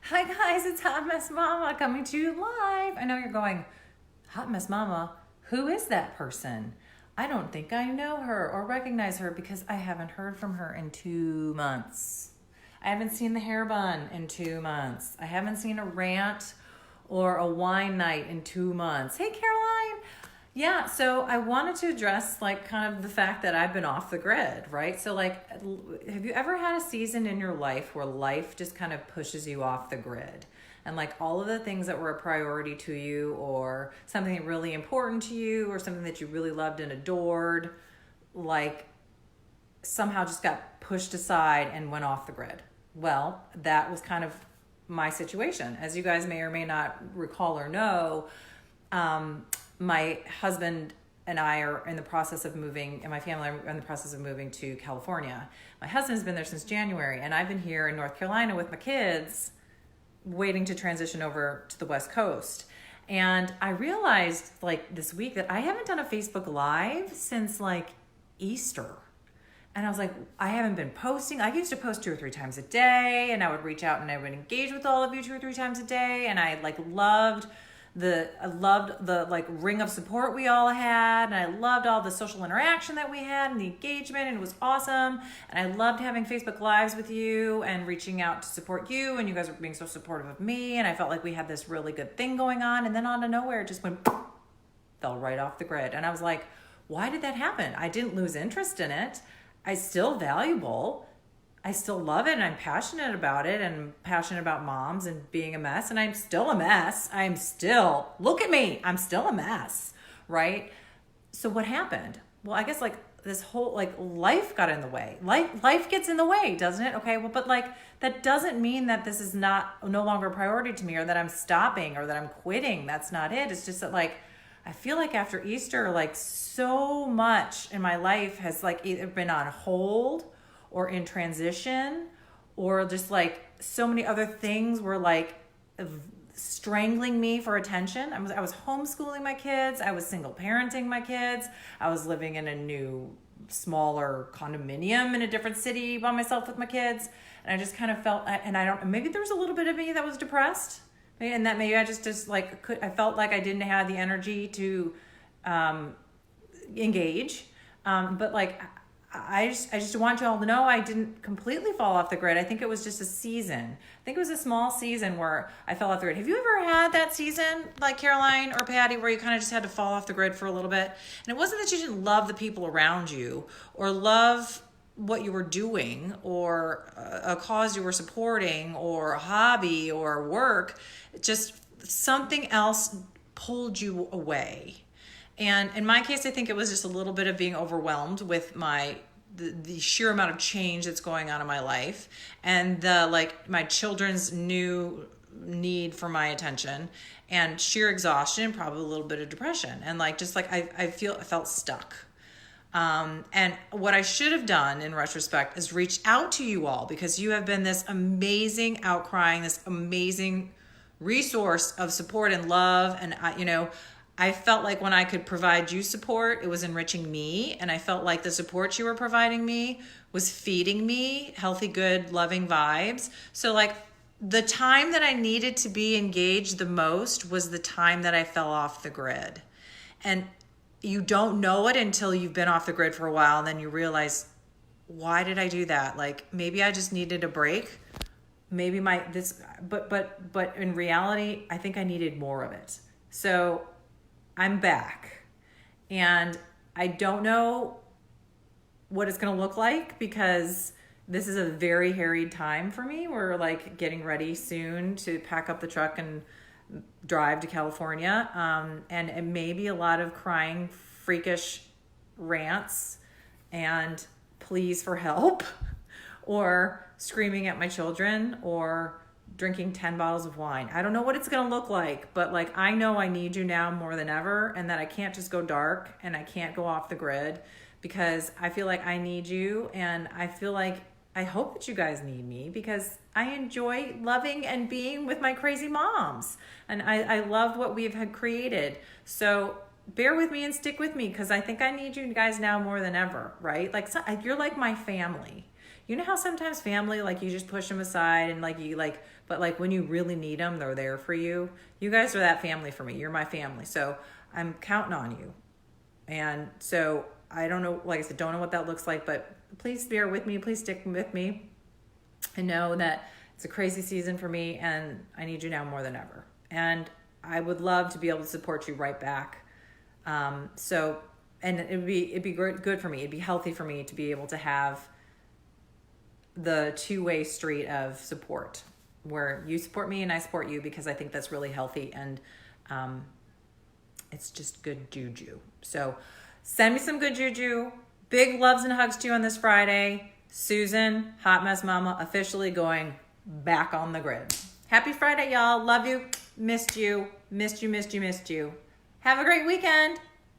Hi guys, it's Hot Mess Mama coming to you live. I know you're going, Hot Mess Mama, who is that person? I don't think I know her or recognize her because I haven't heard from her in 2 months. I haven't seen the hair bun in 2 months. I haven't seen a rant or a wine night in 2 months. Hey Caroline. Yeah, so I wanted to address like kind of the fact that I've been off the grid, right? So like, have you ever had a season in your life where life just kind of pushes you off the grid? And like all of the things that were a priority to you or something really important to you or something that you really loved and adored, like somehow just got pushed aside and went off the grid. Well, that was kind of my situation. As you guys may or may not recall or know, my husband and I are in the process of moving, and my family are in the process of moving to California. My husband's been there since January, and I've been here in North Carolina with my kids, waiting to transition over to the West Coast. And I realized like this week that I haven't done a Facebook Live since like Easter. And I was like, I haven't been posting. I used to post 2 or 3 times a day, and I would reach out and I would engage with all of you 2 or 3 times a day. And I like loved the like ring of support we all had, and I loved all the social interaction that we had and the engagement, and it was awesome. And I loved having Facebook Lives with you and reaching out to support you, and you guys were being so supportive of me, and I felt like we had this really good thing going on. And then out of nowhere it just went fell right off the grid. And I was like, why did that happen? I didn't lose interest in it. I still valuable. I still love it, and I'm passionate about it, and passionate about moms and being a mess, and I'm still a mess. Look at me, I'm still a mess, right? So what happened? Well, I guess like this whole, like life got in the way. Life gets in the way, doesn't it? Okay, well, but like that doesn't mean that this is no longer a priority to me, or that I'm stopping, or that I'm quitting. That's not it. It's just that like, I feel like after Easter, like so much in my life has like either been on hold or in transition, or just like so many other things were like strangling me for attention. I was homeschooling my kids. I was single parenting my kids. I was living in a new, smaller condominium in a different city by myself with my kids. And I just kind of felt, and I don't, maybe there was a little bit of me that was depressed. And that maybe I just like, I felt like I didn't have the energy to engage. But like, I just want you all to know I didn't completely fall off the grid. I think it was just a season. I think it was a small season where I fell off the grid. Have you ever had that season, like Caroline or Patty, where you kind of just had to fall off the grid for a little bit? And it wasn't that you didn't love the people around you or love what you were doing or a cause you were supporting or a hobby or work. Just something else pulled you away. And in my case, I think it was just a little bit of being overwhelmed with the sheer amount of change that's going on in my life, and the like my children's new need for my attention, and sheer exhaustion, probably a little bit of depression, and like just like I felt stuck. And what I should have done in retrospect is reach out to you all, because you have been this amazing outcrying, this amazing resource of support and love, and I felt like when I could provide you support, it was enriching me. And I felt like the support you were providing me was feeding me healthy, good, loving vibes. So like the time that I needed to be engaged the most was the time that I fell off the grid. And you don't know it until you've been off the grid for a while. And then you realize, why did I do that? Like maybe I just needed a break. Maybe but in reality, I think I needed more of it. So I'm back, and I don't know what it's going to look like, because this is a very harried time for me. We're like getting ready soon to pack up the truck and drive to California. And it may be a lot of crying, freakish rants and pleas for help, or screaming at my children, or drinking 10 bottles of wine. I don't know what it's going to look like, but like, I know I need you now more than ever, and that I can't just go dark and I can't go off the grid, because I feel like I need you. And I feel like, I hope that you guys need me, because I enjoy loving and being with my crazy moms. And I love what we've had created. So bear with me and stick with me, because I think I need you guys now more than ever, right? Like you're like my family. You know how sometimes family, like you just push them aside and but like when you really need them, they're there for you. You guys are that family for me. You're my family. So I'm counting on you. And so I don't know, like I said, don't know what that looks like, but please bear with me. Please stick with me and know that it's a crazy season for me and I need you now more than ever. And I would love to be able to support you right back. And it'd be good for me. It'd be healthy for me to be able to have the two-way street of support where you support me and I support you, because I think that's really healthy and it's just good juju. So send me some good juju. Big loves and hugs to you on this Friday. Susan, Hot Mess Mama, officially going back on the grid. Happy Friday, y'all. Love you. Missed you. Missed you, missed you, missed you. Have a great weekend.